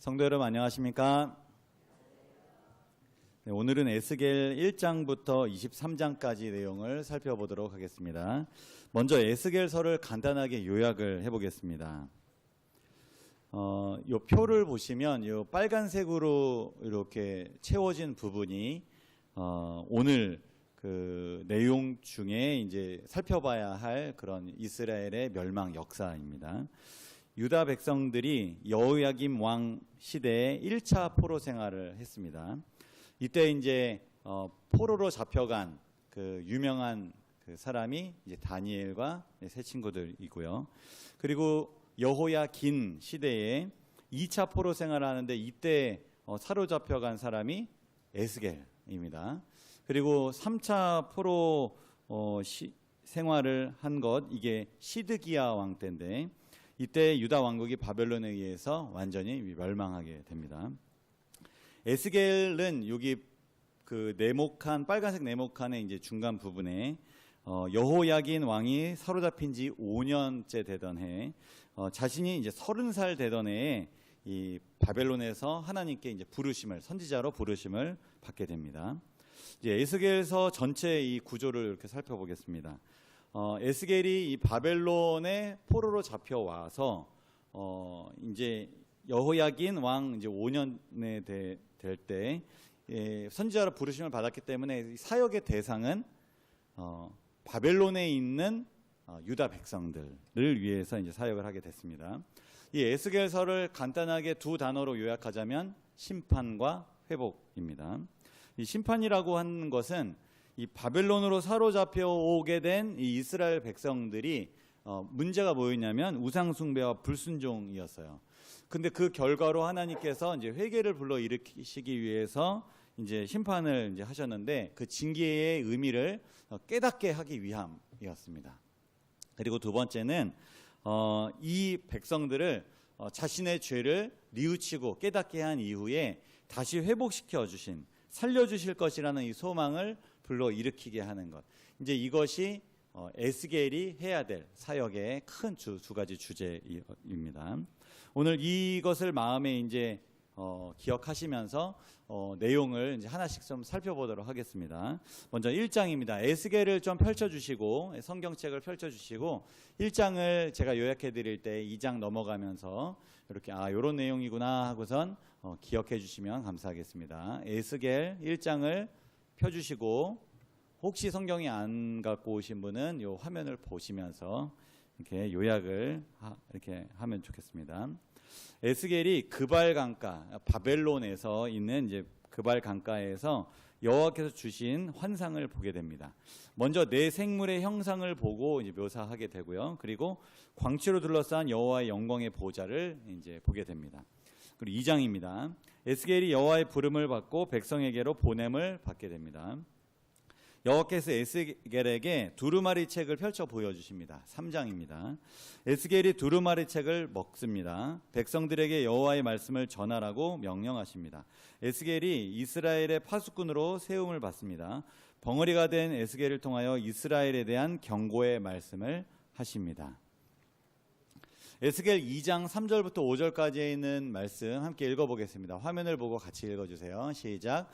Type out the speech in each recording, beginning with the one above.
성도 여러분 안녕하십니까? 네, 오늘은 에스겔 1장부터 23장까지 내용을 살펴보도록 하겠습니다. 먼저 에스겔서를 간단하게 요약을 해보겠습니다. 요 표를 보시면 요 빨간색으로 이렇게 채워진 부분이 오늘 그 내용 중에 이제 살펴봐야 할 그런 이스라엘의 멸망 역사입니다. 유다 백성들이 여호야김 왕 시대에 1차 포로 생활을 했습니다. 이때 이제 포로로 잡혀간 그 유명한 그 사람이 이제 다니엘과 세 친구들이고요. 그리고 여호야긴 시대에 2차 포로 생활을 하는데 이때 사로잡혀간 사람이 에스겔입니다. 그리고 3차 포로 생활을 한 것 이게 시드기야 왕 때인데 이때 유다 왕국이 바벨론에 의해서 완전히 멸망하게 됩니다. 에스겔은 여기 그 네모칸 빨간색 네모칸의 이제 중간 부분에 여호야긴 왕이 사로잡힌 지 5년째 되던 해 자신이 이제 30살 되던 해에 이 바벨론에서 하나님께 이제 부르심을 선지자로 부르심을 받게 됩니다. 이제 에스겔서 전체 이 구조를 이렇게 살펴보겠습니다. 에스겔이 이 바벨론의 포로로 잡혀와서 이제 여호야긴 왕 이제 5년에 될 때 선지자로 부르심을 받았기 때문에 사역의 대상은 바벨론에 있는 유다 백성들을 위해서 이제 사역을 하게 됐습니다. 이 에스겔서를 간단하게 두 단어로 요약하자면 심판과 회복입니다. 이 심판이라고 하는 것은 이 바벨론으로 사로잡혀 오게 된 이 이스라엘 백성들이 문제가 뭐였냐면 우상 숭배와 불순종이었어요. 근데 그 결과로 하나님께서 이제 회개를 불러 일으키시기 위해서 이제 심판을 이제 하셨는데 그 징계의 의미를 깨닫게 하기 위함이었습니다. 그리고 두 번째는 이 백성들을 자신의 죄를 뉘우치고 깨닫게 한 이후에 다시 회복시켜 주신 살려주실 것이라는 이 소망을 불러 일으키게 하는 것. 이제 이것이 에스겔이 해야 될 사역의 큰 두 가지 주제입니다. 오늘 이것을 마음에 이제 기억하시면서 내용을 이제 하나씩 좀 살펴보도록 하겠습니다. 먼저 1장입니다. 에스겔을 좀 펼쳐주시고 성경책을 펼쳐주시고 1장을 제가 요약해 드릴 때 2장 넘어가면서 이렇게 이런 내용이구나 하고선 기억해 주시면 감사하겠습니다. 에스겔 1장을 펴주시고 혹시 성경이 안 갖고 오신 분은 이 화면을 보시면서 이렇게 요약을 이렇게 하면 좋겠습니다. 에스겔이 그발 강가, 바벨론에서 있는 이제 그발 강가에서 여호와께서 주신 환상을 보게 됩니다. 먼저 네 생물의 형상을 보고 이제 묘사하게 되고요. 그리고 광채로 둘러싼 여호와의 영광의 보좌를 이제 보게 됩니다. 그리고 2장입니다. 에스겔이 여호와의 부름을 받고 백성에게로 보냄을 받게 됩니다. 여호와께서 에스겔에게 두루마리 책을 펼쳐 보여주십니다. 3장입니다. 에스겔이 두루마리 책을 먹습니다. 백성들에게 여호와의 말씀을 전하라고 명령하십니다. 에스겔이 이스라엘의 파수꾼으로 세움을 받습니다. 벙어리가 된 에스겔을 통하여 이스라엘에 대한 경고의 말씀을 하십니다. 에스겔 2장 3절부터 5절까지에 있는 말씀 함께 읽어보겠습니다. 화면을 보고 같이 읽어주세요. 시작.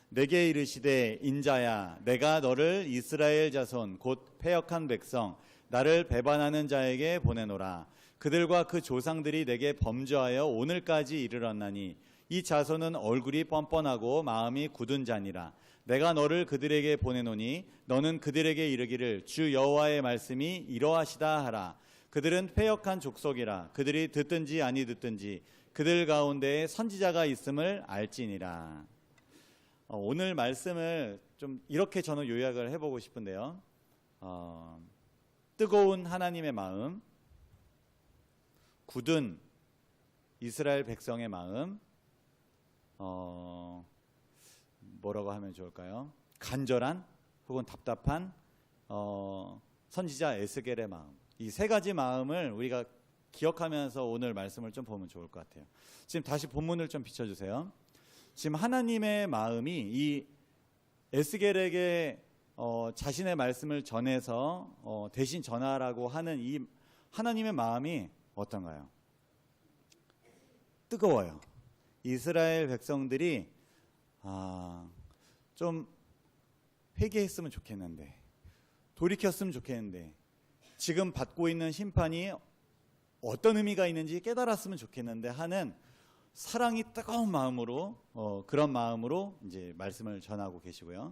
내게 이르시되 인자야 내가 너를 이스라엘 자손 곧 패역한 백성 나를 배반하는 자에게 보내노라. 그들과 그 조상들이 내게 범죄하여 오늘까지 이르렀나니 이 자손은 얼굴이 뻔뻔하고 마음이 굳은 자니라. 내가 너를 그들에게 보내노니 너는 그들에게 이르기를 주 여호와의 말씀이 이러하시다 하라. 그들은 패역한 족속이라. 그들이 듣든지 아니 듣든지 그들 가운데에 선지자가 있음을 알지니라. 오늘 말씀을 좀 이렇게 저는 요약을 해보고 싶은데요. 뜨거운 하나님의 마음, 굳은 이스라엘 백성의 마음, 뭐라고 하면 좋을까요? 간절한 혹은 답답한 선지자 에스겔의 마음. 이 세 가지 마음을 우리가 기억하면서 오늘 말씀을 좀 보면 좋을 것 같아요. 지금 다시 본문을 좀 비춰주세요. 지금 하나님의 마음이 이 에스겔에게 자신의 말씀을 전해서 대신 전하라고 하는 이 하나님의 마음이 어떤가요? 뜨거워요. 이스라엘 백성들이 좀 회개했으면 좋겠는데, 돌이켰으면 좋겠는데, 지금 받고 있는 심판이 어떤 의미가 있는지 깨달았으면 좋겠는데 하는 사랑이 뜨거운 마음으로 그런 마음으로 이제 말씀을 전하고 계시고요.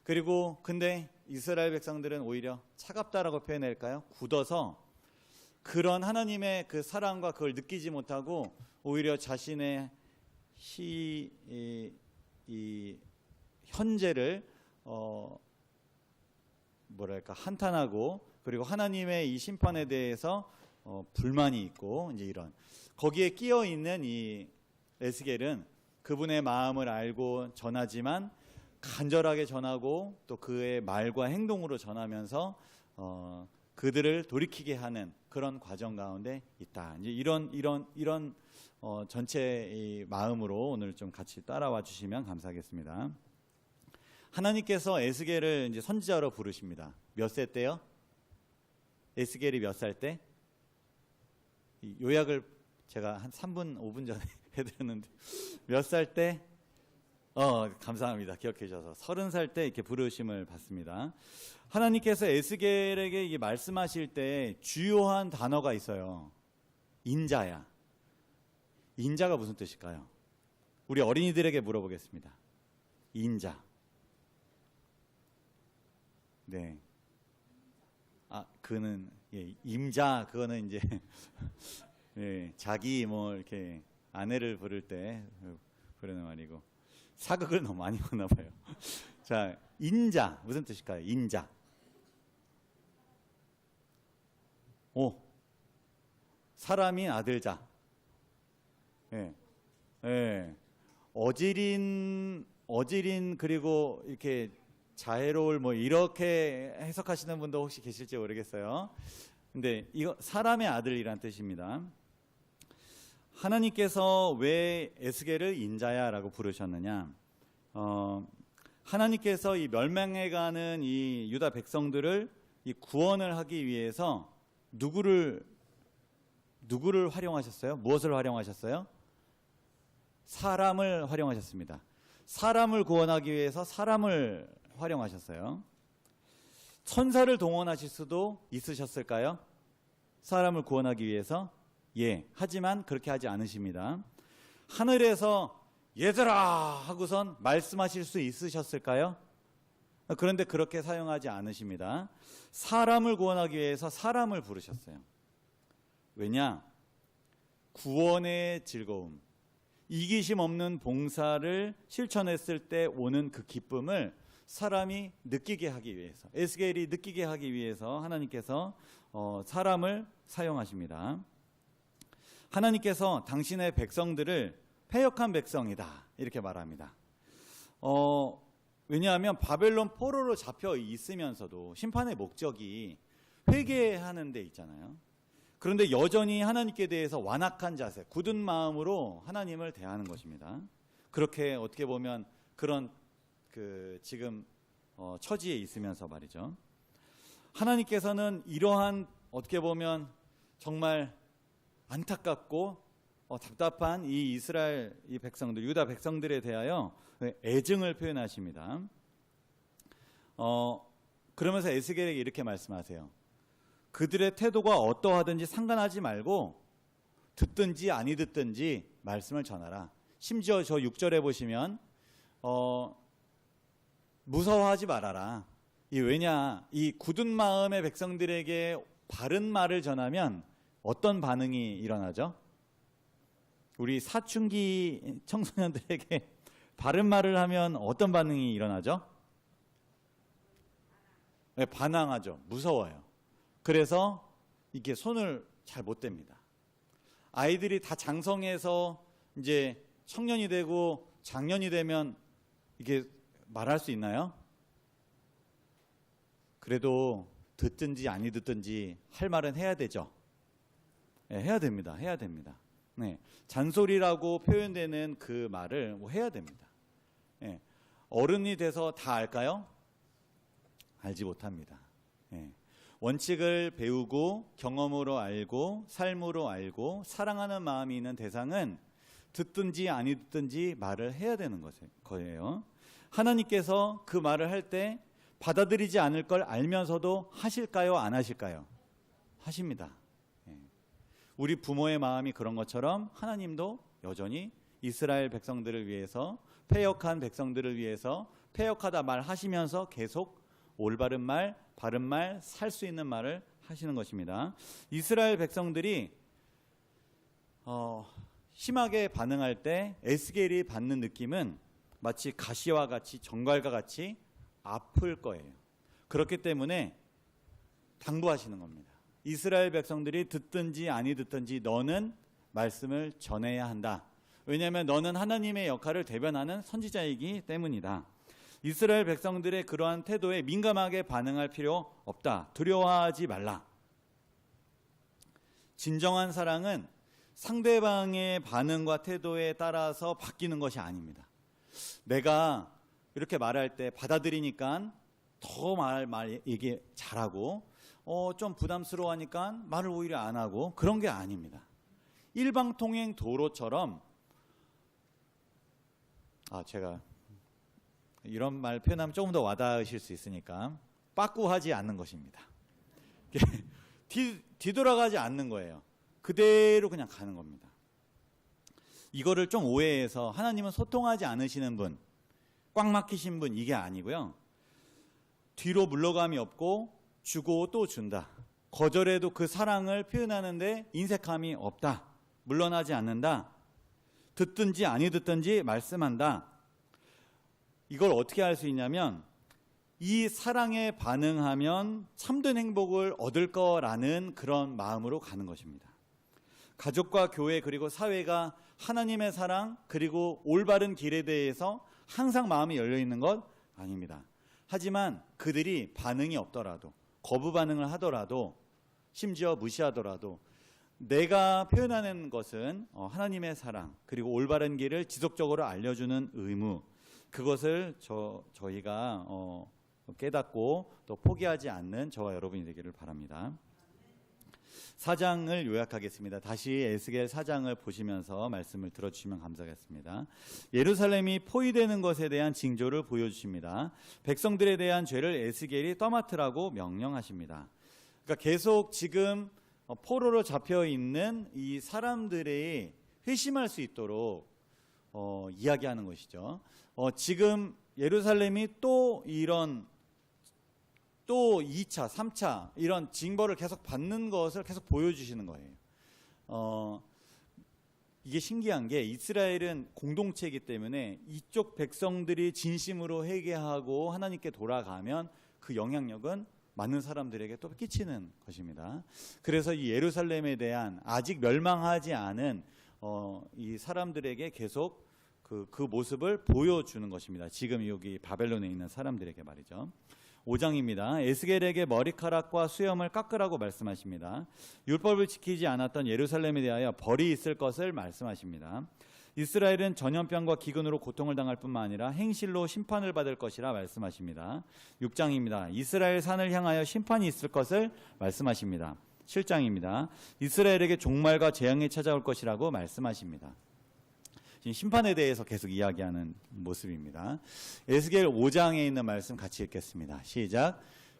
그리고 근데 이스라엘 백성들은 오히려 차갑다라고 표현할까요? 굳어서 그런 하나님의 그 사랑과 그걸 느끼지 못하고 오히려 자신의 이 현재를 뭐랄까 한탄하고, 그리고 하나님의 이 심판에 대해서 불만이 있고, 이제 이런 거기에 끼어 있는 이 에스겔은 그분의 마음을 알고 전하지만 간절하게 전하고 또 그의 말과 행동으로 전하면서 그들을 돌이키게 하는 그런 과정 가운데 있다. 이제 이런 전체의 마음으로 오늘 좀 같이 따라와 주시면 감사하겠습니다. 하나님께서 에스겔을 이제 선지자로 부르십니다. 몇 세 때요? 에스겔이 몇 살 때? 요약을 제가 한 3분, 5분 전에 해드렸는데 몇 살 때? 감사합니다. 기억해 주셔서 30살 때 이렇게 부르심을 받습니다. 하나님께서 에스겔에게 이게 말씀하실 때 주요한 단어가 있어요. 인자야. 인자가 무슨 뜻일까요? 우리 어린이들에게 물어보겠습니다. 인자. 네. 그는 임자, 그거는 이제 예, 자기 뭐 이렇게 아내를 부를 때 부르는 말이고, 사극을 너무 많이 보나 봐요. 자, 인자 무슨 뜻일까요? 인자. 사람인 아들자. 예. 예. 어지린 그리고 이렇게 자애로울 뭐 이렇게 해석하시는 분도 혹시 계실지 모르겠어요. 근데 이거 사람의 아들이란 뜻입니다. 하나님께서 왜 에스겔을 인자야라고 부르셨느냐? 하나님께서 이 멸망해가는 이 유다 백성들을 이 구원을 하기 위해서 누구를 활용하셨어요? 무엇을 활용하셨어요? 사람을 활용하셨습니다. 사람을 구원하기 위해서 사람을 활용하셨어요. 천사를 동원하실 수도 있으셨을까요? 사람을 구원하기 위해서? 예. 하지만 그렇게 하지 않으십니다. 하늘에서 얘들아 하고선 말씀하실 수 있으셨을까요? 그런데 그렇게 사용하지 않으십니다. 사람을 구원하기 위해서 사람을 부르셨어요. 왜냐? 구원의 즐거움, 이기심 없는 봉사를 실천했을 때 오는 그 기쁨을 사람이 느끼게 하기 위해서, 에스겔이 느끼게 하기 위해서 하나님께서 사람을 사용하십니다. 하나님께서 당신의 백성들을 패역한 백성이다 이렇게 말합니다. 왜냐하면 바벨론 포로로 잡혀 있으면서도 심판의 목적이 회개하는 데 있잖아요. 그런데 여전히 하나님께 대해서 완악한 자세, 굳은 마음으로 하나님을 대하는 것입니다. 그렇게 어떻게 보면 그런 지금 처지에 있으면서 말이죠. 하나님께서는 이러한 어떻게 보면 정말 안타깝고 답답한 이 이스라엘 이 백성들, 유다 백성들에 대하여 애증을 표현하십니다. 그러면서 에스겔에게 이렇게 말씀하세요. 그들의 태도가 어떠하든지 상관하지 말고 듣든지 아니 듣든지 말씀을 전하라. 심지어 저 6절에 보시면 무서워하지 말아라. 왜냐, 이 굳은 마음의 백성들에게 바른 말을 전하면 어떤 반응이 일어나죠? 우리 사춘기 청소년들에게 바른 말을 하면 어떤 반응이 일어나죠? 네, 반항하죠. 무서워요. 그래서 이게 손을 잘 못 댑니다. 아이들이 다 장성해서 이제 청년이 되고 장년이 되면 이게 말할 수 있나요? 그래도 듣든지 아니 듣든지 할 말은 해야 되죠. 네, 해야 됩니다. 해야 됩니다. 네, 잔소리라고 표현되는 그 말을 해야 됩니다. 네, 어른이 돼서 다 알까요? 알지 못합니다. 네, 원칙을 배우고 경험으로 알고 삶으로 알고 사랑하는 마음이 있는 대상은 듣든지 아니 듣든지 말을 해야 되는 거예요. 하나님께서 그 말을 할 때 받아들이지 않을 걸 알면서도 하실까요? 안 하실까요? 하십니다. 우리 부모의 마음이 그런 것처럼 하나님도 여전히 이스라엘 백성들을 위해서, 패역한 백성들을 위해서 패역하다 말하시면서 계속 올바른 말, 바른 말, 살 수 있는 말을 하시는 것입니다. 이스라엘 백성들이 심하게 반응할 때 에스겔이 받는 느낌은 마치 가시와 같이, 정갈과 같이 아플 거예요. 그렇기 때문에 당부하시는 겁니다. 이스라엘 백성들이 듣든지 아니 듣든지 너는 말씀을 전해야 한다. 왜냐하면 너는 하나님의 역할을 대변하는 선지자이기 때문이다. 이스라엘 백성들의 그러한 태도에 민감하게 반응할 필요 없다. 두려워하지 말라. 진정한 사랑은 상대방의 반응과 태도에 따라서 바뀌는 것이 아닙니다. 내가 이렇게 말할 때 받아들이니까 더 얘기 잘하고 좀 부담스러워하니까 말을 오히려 안 하고 그런 게 아닙니다. 일방통행 도로처럼 제가 이런 말 표현하면 조금 더 와닿으실 수 있으니까 빠꾸하지 않는 것입니다. 뒤돌아가지 않는 거예요. 그대로 그냥 가는 겁니다. 이거를 좀 오해해서 하나님은 소통하지 않으시는 분, 꽉 막히신 분, 이게 아니고요. 뒤로 물러감이 없고 주고 또 준다. 거절해도 그 사랑을 표현하는데 인색함이 없다. 물러나지 않는다. 듣든지 아니 듣든지 말씀한다. 이걸 어떻게 할 수 있냐면 이 사랑에 반응하면 참된 행복을 얻을 거라는 그런 마음으로 가는 것입니다. 가족과 교회 그리고 사회가 하나님의 사랑 그리고 올바른 길에 대해서 항상 마음이 열려 있는 것 아닙니다. 하지만 그들이 반응이 없더라도, 거부 반응을 하더라도, 심지어 무시하더라도 내가 표현하는 것은 하나님의 사랑 그리고 올바른 길을 지속적으로 알려주는 의무, 그것을 저희가 깨닫고 또 포기하지 않는 저와 여러분이 되기를 바랍니다. 4장을 요약하겠습니다. 다시 에스겔 4장을 보시면서 말씀을 들어주시면 감사하겠습니다. 예루살렘이 포위되는 것에 대한 징조를 보여주십니다. 백성들에 대한 죄를 에스겔이 떠맡으라고 명령하십니다. 그러니까 계속 지금 포로로 잡혀 있는 이 사람들이 회심할 수 있도록 이야기하는 것이죠. 지금 예루살렘이 또 2차, 3차 이런 징벌을 계속 받는 것을 계속 보여주시는 거예요. 이게 신기한 게 이스라엘은 공동체이기 때문에 이쪽 백성들이 진심으로 회개하고 하나님께 돌아가면 그 영향력은 많은 사람들에게 또 끼치는 것입니다. 그래서 이 예루살렘에 대한 아직 멸망하지 않은 이 사람들에게 계속 그 모습을 보여주는 것입니다. 지금 여기 바벨론에 있는 사람들에게 말이죠. 5장입니다. 에스겔에게 머리카락과 수염을 깎으라고 말씀하십니다. 율법을 지키지 않았던 예루살렘에 대하여 벌이 있을 것을 말씀하십니다. 이스라엘은 전염병과 기근으로 고통을 당할 뿐만 아니라 행실로 심판을 받을 것이라 말씀하십니다. 6장입니다. 이스라엘 산을 향하여 심판이 있을 것을 말씀하십니다. 7장입니다. 이스라엘에게 종말과 재앙이 찾아올 것이라고 말씀하십니다. 지금 심판에 대해서 계속 이야기하는 모습입니다. 에스겔 5장에 있는 말씀 같이 읽겠습니다. 시작.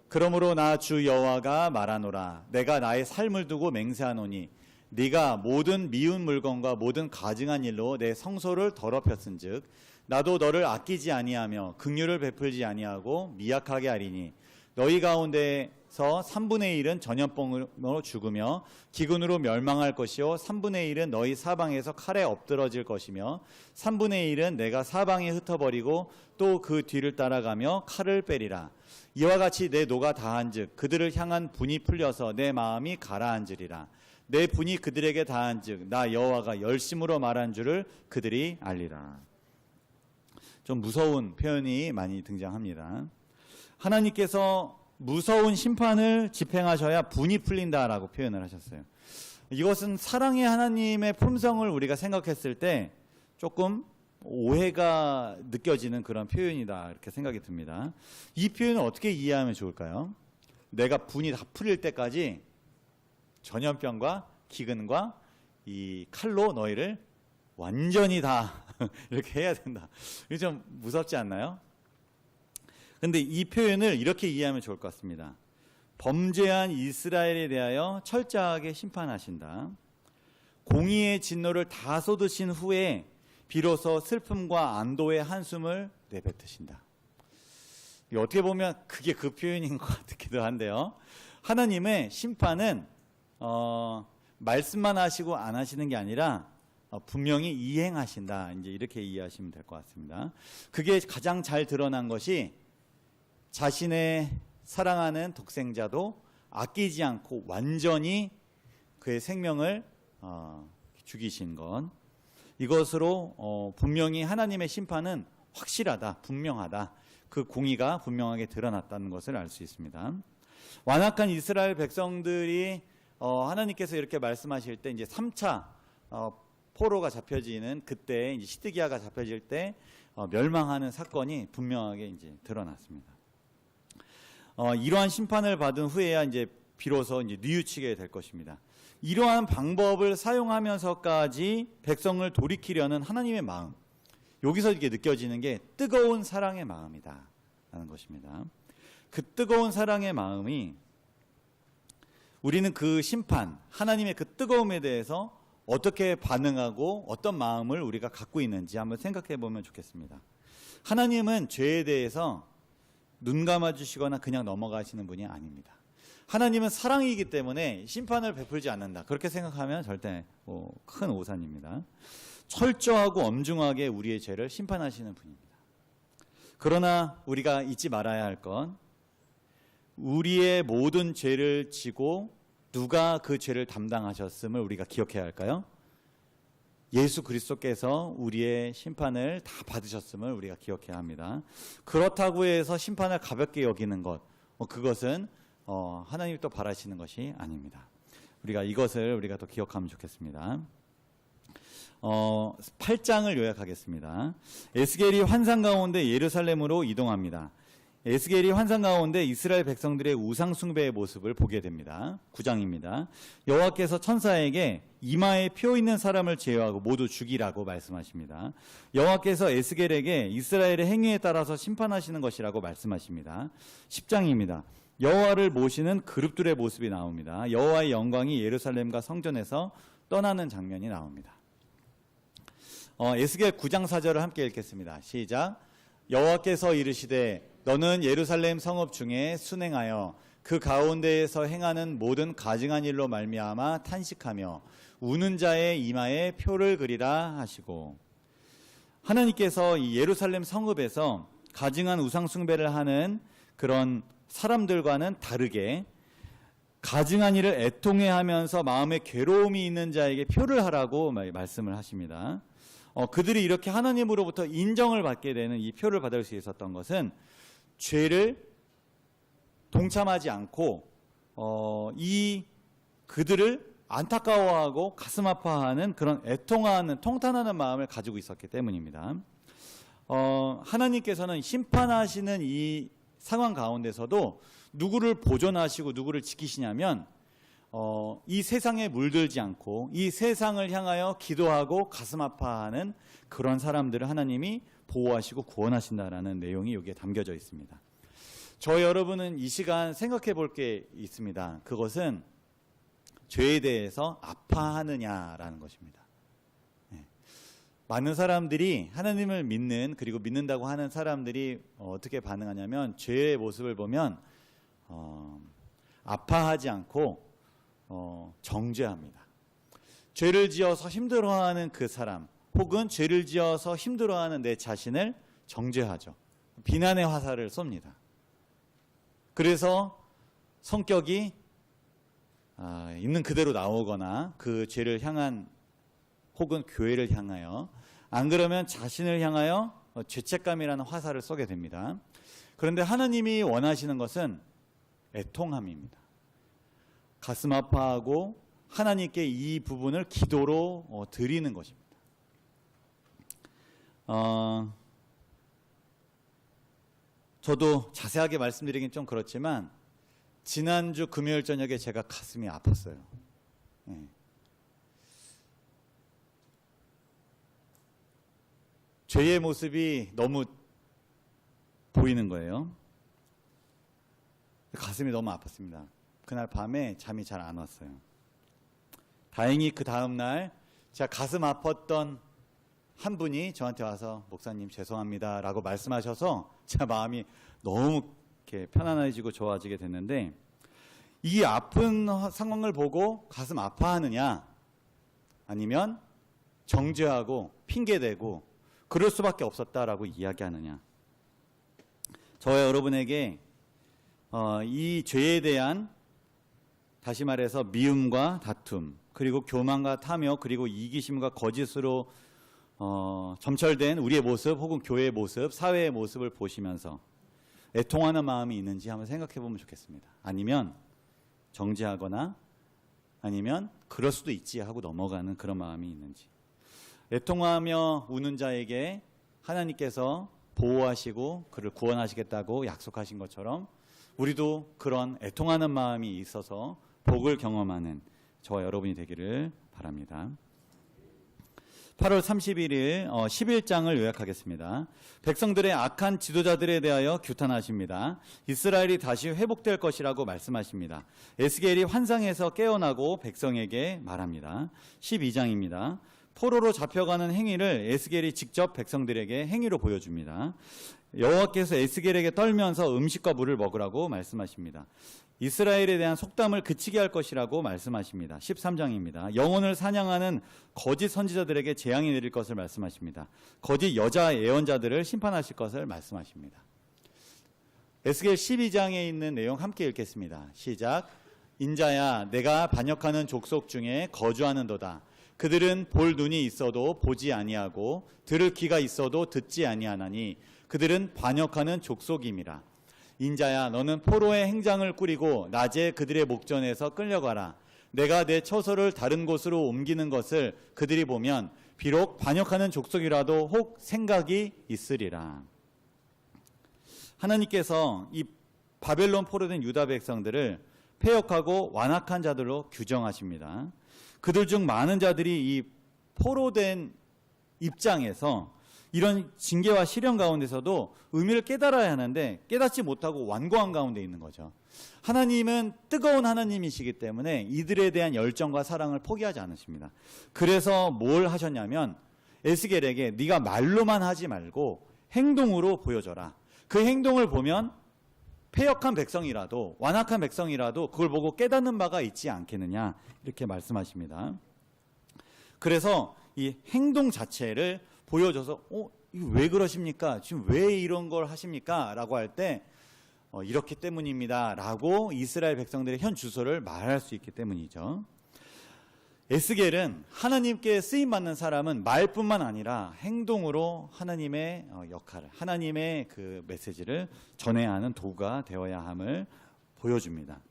그러므로 나 주 여호와가 말하노라. 내가 나의 삶을 두고 맹세하노니 네가 모든 미운 물건과 모든 가증한 일로 내 성소를 더럽혔은즉 나도 너를 아끼지 아니하며 긍휼을 베풀지 아니하고 미약하게 하리니 너희 가운데서 3분의 1은 전염병으로 죽으며 기근으로 멸망할 것이요 3분의 1은 너희 사방에서 칼에 엎드러질 것이며 3분의 1은 내가 사방에 흩어버리고 또 그 뒤를 따라가며 칼을 빼리라. 이와 같이 내 노가 다한즉 그들을 향한 분이 풀려서 내 마음이 가라앉으리라. 내 분이 그들에게 다한즉 나 여호와가 열심으로 말한 줄을 그들이 알리라. 좀 무서운 표현이 많이 등장합니다. 하나님께서 무서운 심판을 집행하셔야 분이 풀린다라고 표현을 하셨어요. 이것은 사랑의 하나님의 품성을 우리가 생각했을 때 조금 오해가 느껴지는 그런 표현이다 이렇게 생각이 듭니다. 이 표현을 어떻게 이해하면 좋을까요? 내가 분이 다 풀릴 때까지 전염병과 기근과 이 칼로 너희를 완전히 다 이렇게 해야 된다. 이게 좀 무섭지 않나요? 근데 이 표현을 이렇게 이해하면 좋을 것 같습니다. 범죄한 이스라엘에 대하여 철저하게 심판하신다. 공의의 진노를 다 쏟으신 후에 비로소 슬픔과 안도의 한숨을 내뱉으신다. 어떻게 보면 그게 그 표현인 것 같기도 한데요. 하나님의 심판은 말씀만 하시고 안 하시는 게 아니라 분명히 이행하신다. 이제 이렇게 이해하시면 될 것 같습니다. 그게 가장 잘 드러난 것이 자신의 사랑하는 독생자도 아끼지 않고 완전히 그의 생명을 죽이신 것. 이것으로 분명히 하나님의 심판은 확실하다, 분명하다. 그 공의가 분명하게 드러났다는 것을 알 수 있습니다. 완악한 이스라엘 백성들이 하나님께서 이렇게 말씀하실 때 이제 3차 포로가 잡혀지는 그때 이제 시드기야가 잡혀질 때 멸망하는 사건이 분명하게 이제 드러났습니다. 이러한 심판을 받은 후에야 이제 비로소 이제 뉘우치게 될 것입니다. 이러한 방법을 사용하면서까지 백성을 돌이키려는 하나님의 마음, 여기서 이렇게 느껴지는 게 뜨거운 사랑의 마음이다 라는 것입니다. 그 뜨거운 사랑의 마음이 우리는 그 심판, 하나님의 그 뜨거움에 대해서 어떻게 반응하고 어떤 마음을 우리가 갖고 있는지 한번 생각해 보면 좋겠습니다. 하나님은 죄에 대해서 눈 감아주시거나 그냥 넘어가시는 분이 아닙니다. 하나님은 사랑이기 때문에 심판을 베풀지 않는다. 그렇게 생각하면 절대 큰 오산입니다. 철저하고 엄중하게 우리의 죄를 심판하시는 분입니다. 그러나 우리가 잊지 말아야 할 건 우리의 모든 죄를 지고 누가 그 죄를 담당하셨음을 우리가 기억해야 할까요? 예수 그리스도께서 우리의 심판을 다 받으셨음을 우리가 기억해야 합니다. 그렇다고 해서 심판을 가볍게 여기는 것, 그것은 하나님이 또 바라시는 것이 아닙니다. 우리가 이것을 우리가 또 기억하면 좋겠습니다. 8장을 요약하겠습니다. 에스겔이 환상 가운데 예루살렘으로 이동합니다. 에스겔이 환상 가운데 이스라엘 백성들의 우상 숭배의 모습을 보게 됩니다. 9장입니다. 여호와께서 천사에게 이마에 표 있는 사람을 제어하고 모두 죽이라고 말씀하십니다. 여호와께서 에스겔에게 이스라엘의 행위에 따라서 심판하시는 것이라고 말씀하십니다. 10장입니다. 여호와를 모시는 그룹들의 모습이 나옵니다. 여호와의 영광이 예루살렘과 성전에서 떠나는 장면이 나옵니다. 에스겔 9장 4절을 함께 읽겠습니다. 시작. 여호와께서 이르시되 너는 예루살렘 성읍 중에 순행하여 그 가운데에서 행하는 모든 가증한 일로 말미암아 탄식하며 우는 자의 이마에 표를 그리라 하시고, 하나님께서 이 예루살렘 성읍에서 가증한 우상 숭배를 하는 그런 사람들과는 다르게 가증한 일을 애통해하면서 마음에 괴로움이 있는 자에게 표를 하라고 말씀을 하십니다. 그들이 이렇게 하나님으로부터 인정을 받게 되는 이 표를 받을 수 있었던 것은 죄를 동참하지 않고 이 그들을 안타까워하고 가슴 아파하는 그런 애통하는 통탄하는 마음을 가지고 있었기 때문입니다. 하나님께서는 심판하시는 이 상황 가운데서도 누구를 보존하시고 누구를 지키시냐면 이 세상에 물들지 않고 이 세상을 향하여 기도하고 가슴 아파하는 그런 사람들을 하나님이 보호하시고 구원하신다라는 내용이 여기에 담겨져 있습니다. 저 여러분은 이 시간 생각해 볼 게 있습니다. 그것은 죄에 대해서 아파하느냐라는 것입니다. 많은 사람들이 하나님을 믿는, 그리고 믿는다고 하는 사람들이 어떻게 반응하냐면 죄의 모습을 보면 아파하지 않고 정죄합니다. 죄를 지어서 힘들어하는 그 사람, 혹은 죄를 지어서 힘들어하는 내 자신을 정죄하죠. 비난의 화살을 쏩니다. 그래서 성격이 있는 그대로 나오거나 그 죄를 향한, 혹은 교회를 향하여, 안 그러면 자신을 향하여 죄책감이라는 화살을 쏘게 됩니다. 그런데 하나님이 원하시는 것은 애통함입니다. 가슴 아파하고 하나님께 이 부분을 기도로 드리는 것입니다. 저도 자세하게 말씀드리긴 좀 그렇지만 지난주 금요일 저녁에 제가 가슴이 아팠어요. 죄의 모습이 너무 보이는 거예요. 가슴이 너무 아팠습니다. 그날 밤에 잠이 잘 안 왔어요. 다행히 그 다음날 제가 가슴 아팠던 한 분이 저한테 와서 목사님 죄송합니다 라고 말씀하셔서 제 마음이 너무 이렇게 편안해지고 좋아지게 됐는데, 이 아픈 상황을 보고 가슴 아파하느냐 아니면 정죄하고 핑계대고 그럴 수밖에 없었다라고 이야기하느냐. 저와 여러분에게 이 죄에 대한, 다시 말해서 미움과 다툼, 그리고 교만과 탐욕, 그리고 이기심과 거짓으로 점철된 우리의 모습, 혹은 교회의 모습, 사회의 모습을 보시면서 애통하는 마음이 있는지 한번 생각해 보면 좋겠습니다. 아니면 정죄하거나 아니면 그럴 수도 있지 하고 넘어가는 그런 마음이 있는지. 애통하며 우는 자에게 하나님께서 보호하시고 그를 구원하시겠다고 약속하신 것처럼 우리도 그런 애통하는 마음이 있어서 복을 경험하는 저와 여러분이 되기를 바랍니다. 8월 31일 11장을 요약하겠습니다. 백성들의 악한 지도자들에 대하여 규탄하십니다. 이스라엘이 다시 회복될 것이라고 말씀하십니다. 에스겔이 환상에서 깨어나고 백성에게 말합니다. 12장입니다. 포로로 잡혀가는 행위를 에스겔이 직접 백성들에게 행위로 보여줍니다. 여호와께서 에스겔에게 떨면서 음식과 물을 먹으라고 말씀하십니다. 이스라엘에 대한 속담을 그치게 할 것이라고 말씀하십니다. 13장입니다. 영혼을 사냥하는 거짓 선지자들에게 재앙이 내릴 것을 말씀하십니다. 거짓 여자 예언자들을 심판하실 것을 말씀하십니다. 에스겔 12장에 있는 내용 함께 읽겠습니다. 시작. 인자야, 내가 반역하는 족속 중에 거주하는도다. 그들은 볼 눈이 있어도 보지 아니하고 들을 귀가 있어도 듣지 아니하나니 그들은 반역하는 족속임이라. 인자야, 너는 포로의 행장을 꾸리고 낮에 그들의 목전에서 끌려가라. 내가 내 처소를 다른 곳으로 옮기는 것을 그들이 보면 비록 반역하는 족속이라도 혹 생각이 있으리라. 하나님께서 이 바벨론 포로된 유다 백성들을 패역하고 완악한 자들로 규정하십니다. 그들 중 많은 자들이 이 포로된 입장에서 이런 징계와 시련 가운데서도 의미를 깨달아야 하는데 깨닫지 못하고 완고한 가운데 있는 거죠. 하나님은 뜨거운 하나님이시기 때문에 이들에 대한 열정과 사랑을 포기하지 않으십니다. 그래서 뭘 하셨냐면 에스겔에게 네가 말로만 하지 말고 행동으로 보여줘라. 그 행동을 보면 패역한 백성이라도 완악한 백성이라도 그걸 보고 깨닫는 바가 있지 않겠느냐 이렇게 말씀하십니다. 그래서 이 행동 자체를 보여줘서 이거 왜 그러십니까? 지금 왜 이런 걸 하십니까? 라고 할 때 이렇기 때문입니다 라고 이스라엘 백성들의 현 주소를 말할 수 있기 때문이죠. 에스겔은 하나님께 쓰임받는 사람은 말뿐만 아니라 행동으로 하나님의 역할을, 하나님의 그 메시지를 전해야 하는 도구가 되어야 함을 보여줍니다.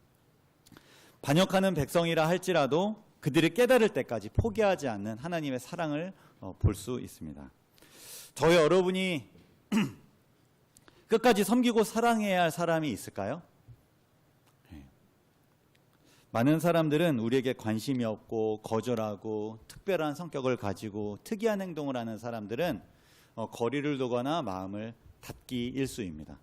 반역하는 백성이라 할지라도 그들이 깨달을 때까지 포기하지 않는 하나님의 사랑을 볼 수 있습니다. 저희 여러분이 끝까지 섬기고 사랑해야 할 사람이 있을까요? 많은 사람들은 우리에게 관심이 없고 거절하고 특별한 성격을 가지고 특이한 행동을 하는 사람들은 거리를 두거나 마음을 닫기 일쑤입니다.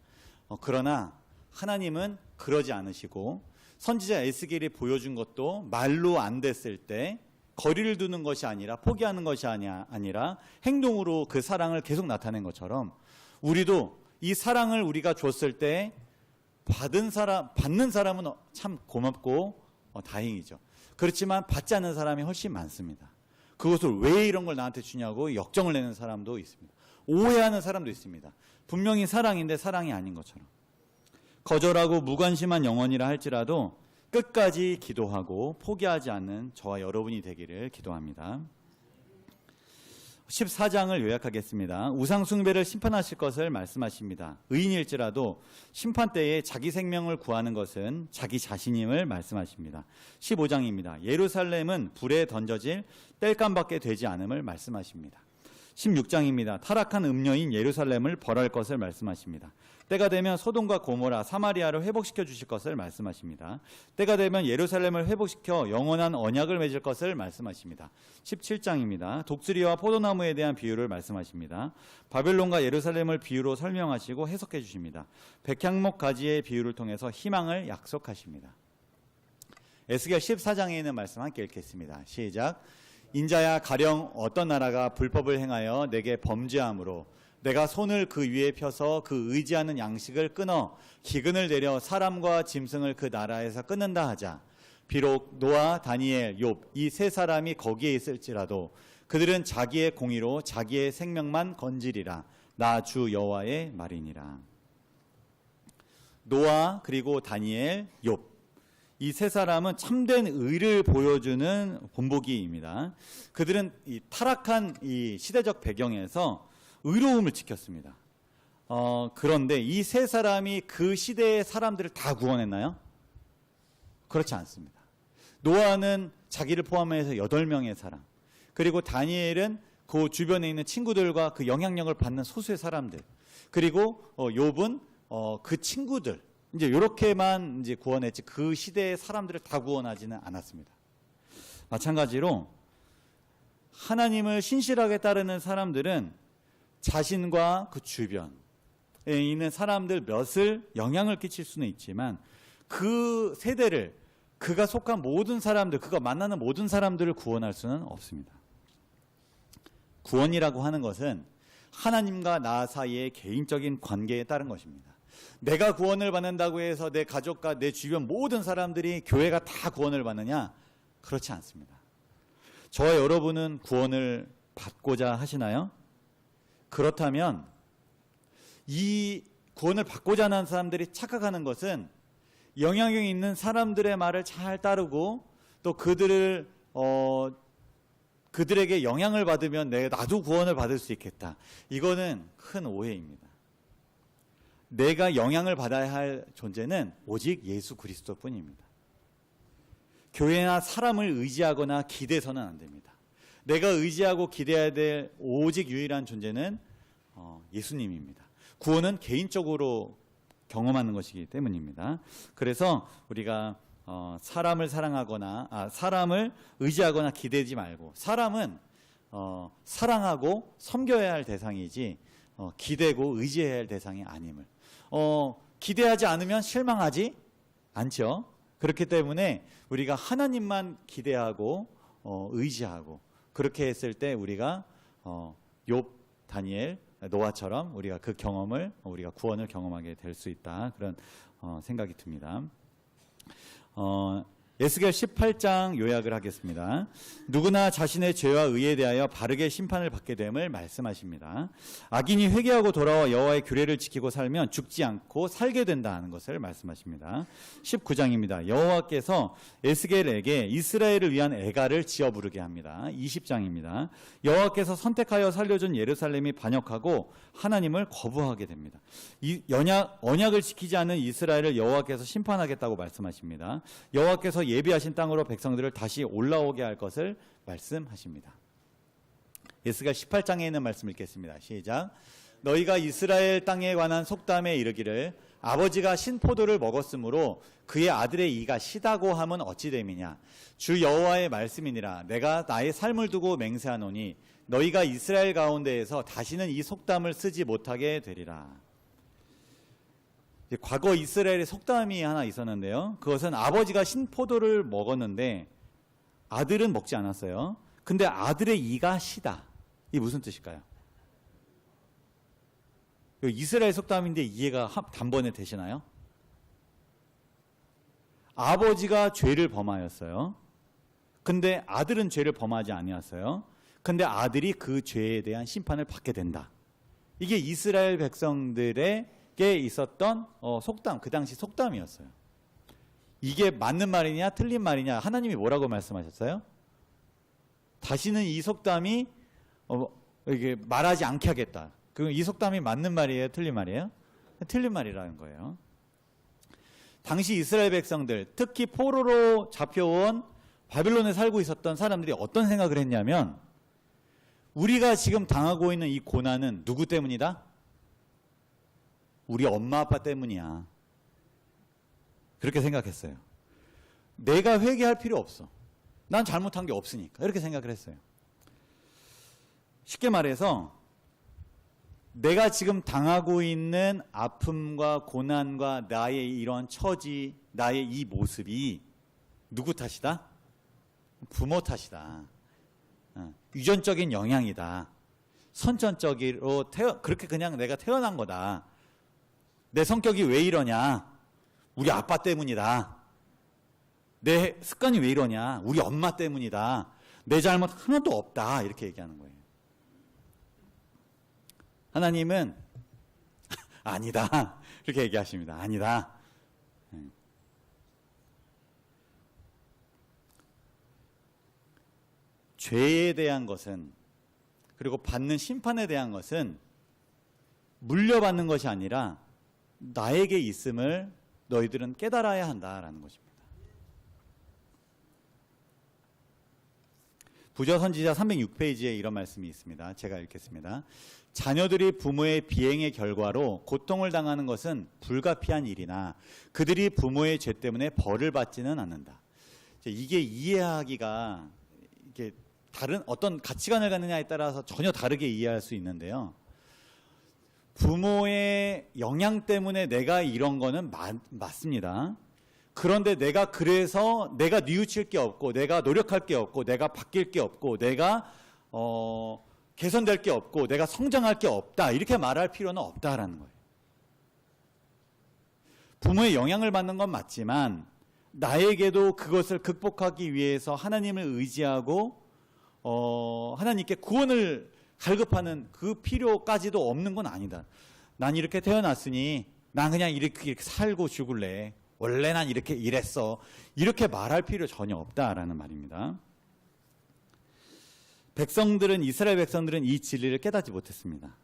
그러나 하나님은 그러지 않으시고 선지자 에스겔이 보여준 것도 말로 안 됐을 때 거리를 두는 것이 아니라 포기하는 것이 아니라 행동으로 그 사랑을 계속 나타낸 것처럼 우리도 이 사랑을 우리가 줬을 때 받는 사람은 참 고맙고 다행이죠. 그렇지만 받지 않는 사람이 훨씬 많습니다. 그것을 왜 이런 걸 나한테 주냐고 역정을 내는 사람도 있습니다. 오해하는 사람도 있습니다. 분명히 사랑인데 사랑이 아닌 것처럼. 거절하고 무관심한 영혼이라 할지라도 끝까지 기도하고 포기하지 않는 저와 여러분이 되기를 기도합니다. 14장을 요약하겠습니다. 우상 숭배를 심판하실 것을 말씀하십니다. 의인일지라도 심판 때에 자기 생명을 구하는 것은 자기 자신임을 말씀하십니다. 15장입니다. 예루살렘은 불에 던져질 땔감밖에 되지 않음을 말씀하십니다. 16장입니다. 타락한 음녀인 예루살렘을 벌할 것을 말씀하십니다. 때가 되면 소돔과 고모라, 사마리아를 회복시켜 주실 것을 말씀하십니다. 때가 되면 예루살렘을 회복시켜 영원한 언약을 맺을 것을 말씀하십니다. 17장입니다. 독수리와 포도나무에 대한 비유를 말씀하십니다. 바벨론과 예루살렘을 비유로 설명하시고 해석해 주십니다. 백향목 가지의 비유를 통해서 희망을 약속하십니다. 에스겔 14장에 있는 말씀 함께 읽겠습니다. 시작. 인자야, 가령 어떤 나라가 불법을 행하여 내게 범죄함으로 내가 손을 그 위에 펴서 그 의지하는 양식을 끊어 기근을 내려 사람과 짐승을 그 나라에서 끊는다 하자. 비록 노아, 다니엘, 욥 이 세 사람이 거기에 있을지라도 그들은 자기의 공의로 자기의 생명만 건지리라. 나 주 여호와의 말이니라. 노아, 그리고 다니엘, 욥 이 세 사람은 참된 의를 보여주는 본보기입니다. 그들은 이 타락한 이 시대적 배경에서 의로움을 지켰습니다. 그런데 이 세 사람이 그 시대의 사람들을 다 구원했나요? 그렇지 않습니다. 노아는 자기를 포함해서 8명의 사람, 그리고 다니엘은 그 주변에 있는 친구들과 그 영향력을 받는 소수의 사람들, 그리고 욥은 그 친구들, 이제 이렇게만 이제 구원했지 그 시대의 사람들을 다 구원하지는 않았습니다. 마찬가지로 하나님을 신실하게 따르는 사람들은 자신과 그 주변에 있는 사람들 몇을 영향을 끼칠 수는 있지만 그 세대를, 그가 속한 모든 사람들, 그가 만나는 모든 사람들을 구원할 수는 없습니다. 구원이라고 하는 것은 하나님과 나 사이의 개인적인 관계에 따른 것입니다. 내가 구원을 받는다고 해서 내 가족과 내 주변 모든 사람들이, 교회가 다 구원을 받느냐? 그렇지 않습니다. 저와 여러분은 구원을 받고자 하시나요? 그렇다면 이 구원을 받고자 하는 사람들이 착각하는 것은 영향력 있는 사람들의 말을 잘 따르고 또 그들에게 영향을 받으면 나도 구원을 받을 수 있겠다. 이거는 큰 오해입니다. 내가 영향을 받아야 할 존재는 오직 예수 그리스도뿐입니다. 교회나 사람을 의지하거나 기대서는 안 됩니다. 내가 의지하고 기대해야 될 오직 유일한 존재는 예수님입니다. 구원은 개인적으로 경험하는 것이기 때문입니다. 그래서 우리가 사람을 사랑하거나 사람을 의지하거나 기대지 말고, 사람은 사랑하고 섬겨야 할 대상이지 기대고 의지해야 할 대상이 아님을, 기대하지 않으면 실망하지 않죠. 그렇기 때문에 우리가 하나님만 기대하고 의지하고, 그렇게 했을 때 우리가 욥, 다니엘, 노아처럼 우리가 그 경험을, 우리가 구원을 경험하게 될 수 있다, 그런 생각이 듭니다. 에스겔 18장 요약을 하겠습니다. 누구나 자신의 죄와 의에 대하여 바르게 심판을 받게 됨을 말씀하십니다. 악인이 회개하고 돌아와 여호와의 규례를 지키고 살면 죽지 않고 살게 된다는 것을 말씀하십니다. 19장입니다. 여호와께서 에스겔에게 이스라엘을 위한 애가를 지어 부르게 합니다. 20장입니다. 여호와께서 선택하여 살려준 예루살렘이 반역하고 하나님을 거부하게 됩니다. 언약을 지키지 않는 이스라엘을 여호와께서 심판하겠다고 말씀하십니다. 여호와께서 예비하신 땅으로 백성들을 다시 올라오게 할 것을 말씀하십니다. 에스겔 18장에 있는 말씀 읽겠습니다. 시작. 너희가 이스라엘 땅에 관한 속담에 이르기를 아버지가 신포도를 먹었으므로 그의 아들의 이가 시다고 함은 어찌 됨이냐. 주 여호와의 말씀이니라. 내가 나의 삶을 두고 맹세하노니 너희가 이스라엘 가운데에서 다시는 이 속담을 쓰지 못하게 되리라. 과거 이스라엘의 속담이 하나 있었는데요. 그것은 아버지가 신포도를 먹었는데 아들은 먹지 않았어요. 근데 아들의 이가 시다. 이게 무슨 뜻일까요? 이스라엘 속담인데 이해가 단번에 되시나요? 아버지가 죄를 범하였어요. 근데 아들은 죄를 범하지 아니었어요. 근데 아들이 그 죄에 대한 심판을 받게 된다. 이게 이스라엘 백성들의 있었던 속담, 그 당시 속담이었어요. 이게 맞는 말이냐 틀린 말이냐, 하나님이 뭐라고 말씀하셨어요? 다시는 이 속담이 이게 말하지 않게 하겠다. 그럼 이 속담이 맞는 말이에요, 틀린 말이에요? 틀린 말이라는 거예요. 당시 이스라엘 백성들, 특히 포로로 잡혀온 바빌론에 살고 있었던 사람들이 어떤 생각을 했냐면, 우리가 지금 당하고 있는 이 고난은 누구 때문이다? 우리 엄마 아빠 때문이야. 그렇게 생각했어요. 내가 회개할 필요 없어. 난 잘못한 게 없으니까. 이렇게 생각을 했어요. 쉽게 말해서 내가 지금 당하고 있는 아픔과 고난과 나의 이런 처지, 나의 이 모습이 누구 탓이다? 부모 탓이다. 유전적인 영향이다. 선천적으로 그렇게 그냥 내가 태어난 거다. 내 성격이 왜 이러냐? 우리 아빠 때문이다. 내 습관이 왜 이러냐? 우리 엄마 때문이다. 내 잘못 하나도 없다. 이렇게 얘기하는 거예요. 하나님은 아니다. 이렇게 얘기하십니다. 아니다. 죄에 대한 것은, 그리고 받는 심판에 대한 것은 물려받는 것이 아니라 나에게 있음을 너희들은 깨달아야 한다라는 것입니다. 부조선지자 306페이지에 이런 말씀이 있습니다. 제가 읽겠습니다. 자녀들이 부모의 비행의 결과로 고통을 당하는 것은 불가피한 일이나 그들이 부모의 죄 때문에 벌을 받지는 않는다. 이게 이해하기가 이게 다른 어떤 가치관을 갖느냐에 따라서 전혀 다르게 이해할 수 있는데요. 부모의 영향 때문에 내가 이런 거는 맞습니다. 그런데 내가 그래서 내가 뉘우칠 게 없고 내가 노력할 게 없고 내가 바뀔 게 없고 내가 개선될 게 없고 내가 성장할 게 없다 이렇게 말할 필요는 없다라는 거예요. 부모의 영향을 받는 건 맞지만 나에게도 그것을 극복하기 위해서 하나님을 의지하고 하나님께 구원을 갈급하는 그 필요까지도 없는 건 아니다. 난 이렇게 태어났으니 난 그냥 이렇게 살고 죽을래. 원래 난 이렇게 이랬어. 이렇게 말할 필요 전혀 없다라는 말입니다. 이스라엘 백성들은 이 진리를 깨닫지 못했습니다.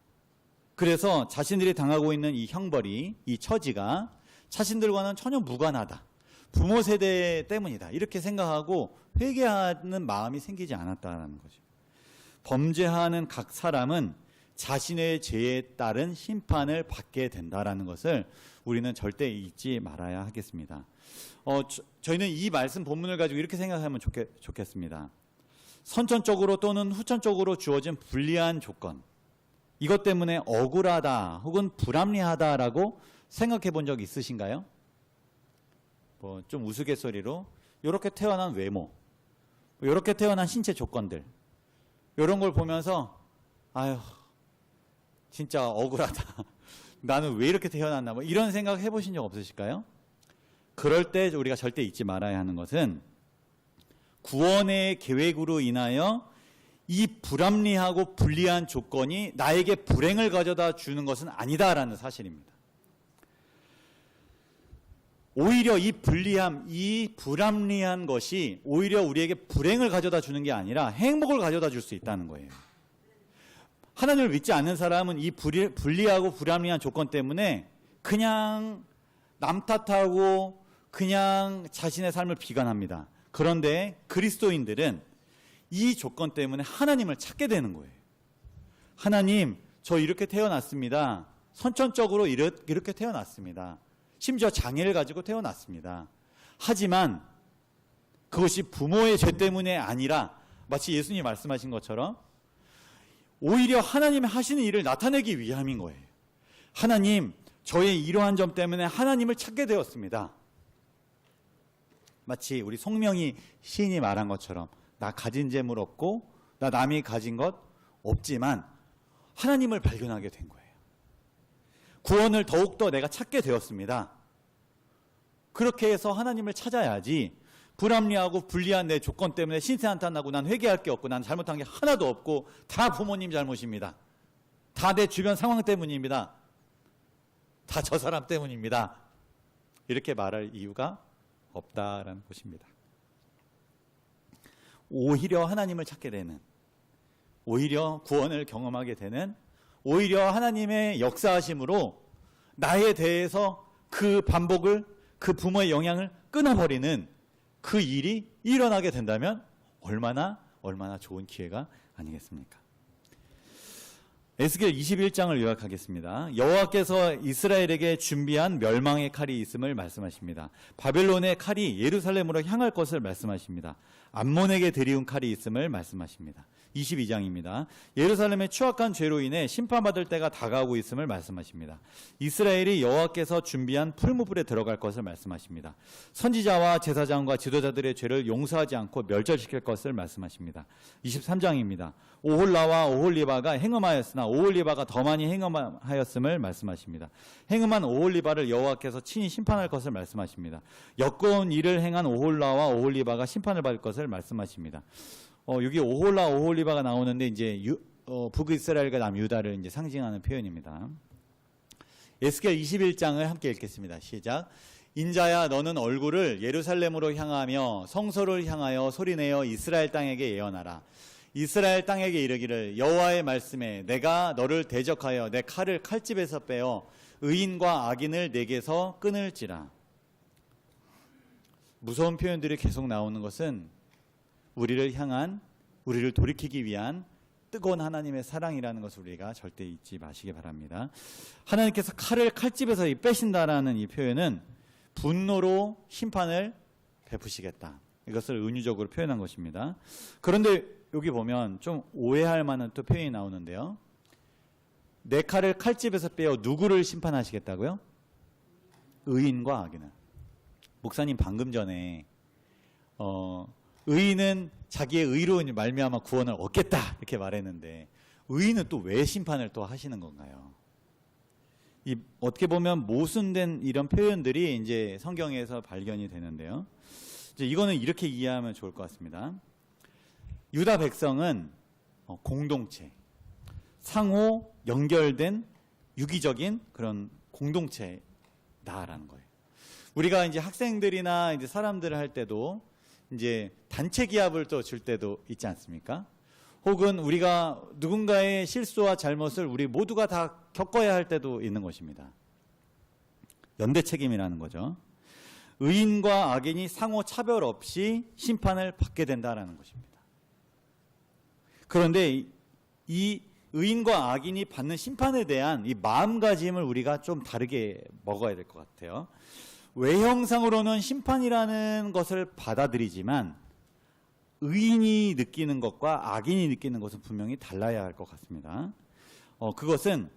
그래서 자신들이 당하고 있는 이 형벌이, 이 처지가 자신들과는 전혀 무관하다. 부모 세대 때문이다. 이렇게 생각하고 회개하는 마음이 생기지 않았다는 거죠. 범죄하는 각 사람은 자신의 죄에 따른 심판을 받게 된다는 것을 우리는 절대 잊지 말아야 하겠습니다. 저희는 이 말씀 본문을 가지고 이렇게 생각하면 좋겠습니다. 선천적으로 또는 후천적으로 주어진 불리한 조건, 이것 때문에 억울하다 혹은 불합리하다라고 생각해 본 적 있으신가요? 좀 우스갯소리로 이렇게 태어난 외모, 이렇게 태어난 신체 조건들, 이런 걸 보면서 아유 진짜 억울하다. 나는 왜 이렇게 태어났나 이런 생각 해보신 적 없으실까요? 그럴 때 우리가 절대 잊지 말아야 하는 것은 구원의 계획으로 인하여 이 불합리하고 불리한 조건이 나에게 불행을 가져다 주는 것은 아니다라는 사실입니다. 오히려 이 불리함, 이 불합리한 것이 오히려 우리에게 불행을 가져다 주는 게 아니라 행복을 가져다 줄 수 있다는 거예요. 하나님을 믿지 않는 사람은 이 불리하고 불합리한 조건 때문에 그냥 남 탓하고 그냥 자신의 삶을 비관합니다. 그런데 그리스도인들은 이 조건 때문에 하나님을 찾게 되는 거예요. 하나님, 저 이렇게 태어났습니다. 선천적으로 이렇게 태어났습니다. 심지어 장애를 가지고 태어났습니다. 하지만 그것이 부모의 죄 때문에 아니라 마치 예수님이 말씀하신 것처럼 오히려 하나님이 하시는 일을 나타내기 위함인 거예요. 하나님, 저의 이러한 점 때문에 하나님을 찾게 되었습니다. 마치 우리 송명희 시인이 말한 것처럼 나 가진 재물 없고 나 남이 가진 것 없지만 하나님을 발견하게 된 거예요. 구원을 더욱더 내가 찾게 되었습니다. 그렇게 해서 하나님을 찾아야지 불합리하고 불리한 내 조건 때문에 신세한탄하고 난 회개할 게 없고 난 잘못한 게 하나도 없고 다 부모님 잘못입니다. 다 내 주변 상황 때문입니다. 다 저 사람 때문입니다. 이렇게 말할 이유가 없다라는 것입니다. 오히려 하나님을 찾게 되는, 오히려 구원을 경험하게 되는, 오히려 하나님의 역사하심으로 나에 대해서 그 반복을, 그 부모의 영향을 끊어버리는 그 일이 일어나게 된다면 얼마나 좋은 기회가 아니겠습니까? 에스겔 21장을 요약하겠습니다. 여호와께서 이스라엘에게 준비한 멸망의 칼이 있음을 말씀하십니다. 바벨론의 칼이 예루살렘으로 향할 것을 말씀하십니다. 암몬에게 들이운 칼이 있음을 말씀하십니다. 22장입니다. 예루살렘의 추악한 죄로 인해 심판받을 때가 다가오고 있음을 말씀하십니다. 이스라엘이 여호와께서 준비한 풀무불에 들어갈 것을 말씀하십니다. 선지자와 제사장과 지도자들의 죄를 용서하지 않고 멸절시킬 것을 말씀하십니다. 23장입니다. 오홀라와 오홀리바가 행음하였으나 오홀리바가 더 많이 행음하였음을 말씀하십니다. 행음한 오홀리바를 여호와께서 친히 심판할 것을 말씀하십니다. 역겨운 일을 행한 오홀라와 오홀리바가 심판을 받을 것을 말씀하십니다. 여기 오홀라 오홀리바가 나오는데 이제 북이스라엘과 남유다를 이제 상징하는 표현입니다. 에스겔 21장을 함께 읽겠습니다. 시작. 인자야 너는 얼굴을 예루살렘으로 향하며 성소를 향하여 소리내어 이스라엘 땅에게 예언하라. 이스라엘 땅에게 이르기를 여호와의 말씀에 내가 너를 대적하여 내 칼을 칼집에서 빼어 의인과 악인을 내게서 끊을지라. 무서운 표현들이 계속 나오는 것은 우리를 돌이키기 위한 뜨거운 하나님의 사랑이라는 것을 우리가 절대 잊지 마시기 바랍니다. 하나님께서 칼을 칼집에서 빼신다라는 이 표현은 분노로 심판을 베푸시겠다. 이것을 은유적으로 표현한 것입니다. 그런데 여기 보면 좀 오해할 만한 또 표현이 나오는데요. 내 칼을 칼집에서 빼어 누구를 심판하시겠다고요? 의인과 악인을. 목사님 방금 전에 의인은 자기의 의로 말미암아 구원을 얻겠다 이렇게 말했는데 의인은 또 왜 심판을 또 하시는 건가요? 어떻게 보면 모순된 이런 표현들이 이제 성경에서 발견이 되는데요. 이제 이거는 이렇게 이해하면 좋을 것 같습니다. 유다 백성은 공동체, 상호 연결된 유기적인 그런 공동체다라는 거예요. 우리가 이제 학생들이나 이제 사람들을 할 때도 이제 단체 기합을 또 줄 때도 있지 않습니까? 혹은 우리가 누군가의 실수와 잘못을 우리 모두가 다 겪어야 할 때도 있는 것입니다. 연대 책임이라는 거죠. 의인과 악인이 상호 차별 없이 심판을 받게 된다라는 것입니다. 그런데 이 의인과 악인이 받는 심판에 대한 이 마음가짐을 우리가 좀 다르게 먹어야 될 것 같아요. 외형상으로는 심판이라는 것을 받아들이지만 의인이 느끼는 것과 악인이 느끼는 것은 분명히 달라야 할 것 같습니다. 그것은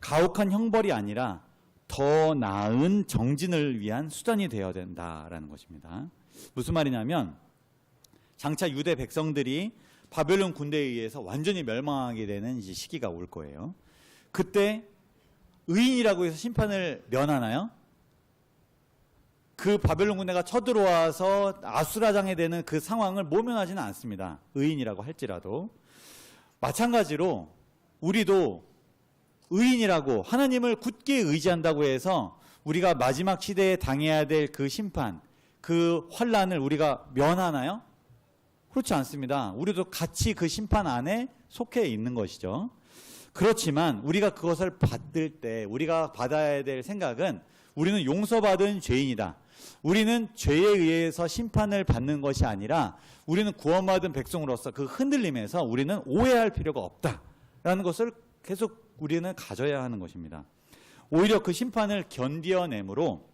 가혹한 형벌이 아니라 더 나은 정진을 위한 수단이 되어야 된다라는 것입니다. 무슨 말이냐면 장차 유대 백성들이 바벨론 군대에 의해서 완전히 멸망하게 되는 이제 시기가 올 거예요. 그때 의인이라고 해서 심판을 면하나요? 그 바벨론 군대가 쳐들어와서 아수라장에 되는 그 상황을 모면하지는 않습니다. 의인이라고 할지라도. 마찬가지로 우리도 의인이라고 하나님을 굳게 의지한다고 해서 우리가 마지막 시대에 당해야 될 그 심판, 그 환난을 우리가 면하나요? 그렇지 않습니다. 우리도 같이 그 심판 안에 속해 있는 것이죠. 그렇지만 우리가 그것을 받을 때 우리가 받아야 될 생각은 우리는 용서받은 죄인이다. 우리는 죄에 의해서 심판을 받는 것이 아니라 우리는 구원받은 백성으로서 그 흔들림에서 우리는 오해할 필요가 없다라는 것을 계속 우리는 가져야 하는 것입니다. 오히려 그 심판을 견뎌내므로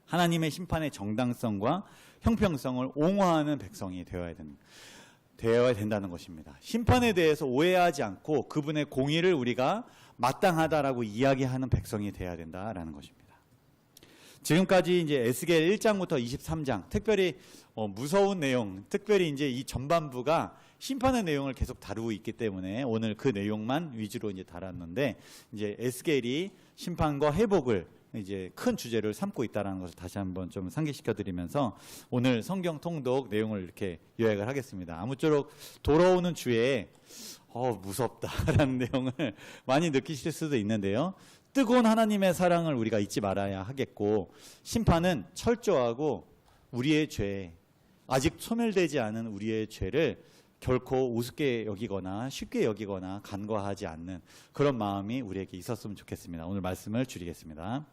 하나님의 심판의 정당성과 형평성을 옹호하는 백성이 되어야 된다는 것입니다. 심판에 대해서 오해하지 않고 그분의 공의를 우리가 마땅하다라고 이야기하는 백성이 되어야 된다라는 것입니다. 지금까지 이제 에스겔 1장부터 23장, 특별히 무서운 내용, 특별히 이제 이 전반부가 심판의 내용을 계속 다루고 있기 때문에 오늘 그 내용만 위주로 이제 다뤘는데, 이제 에스겔이 심판과 회복을 이제 큰 주제를 삼고 있다는 것을 다시 한번 좀 상기시켜 드리면서 오늘 성경 통독 내용을 이렇게 요약을 하겠습니다. 아무쪼록 돌아오는 주에 무섭다라는 내용을 많이 느끼실 수도 있는데요. 뜨거운 하나님의 사랑을 우리가 잊지 말아야 하겠고, 심판은 철저하고 우리의 죄, 아직 소멸되지 않은 우리의 죄를 결코 우습게 여기거나 쉽게 여기거나 간과하지 않는 그런 마음이 우리에게 있었으면 좋겠습니다. 오늘 말씀을 줄이겠습니다.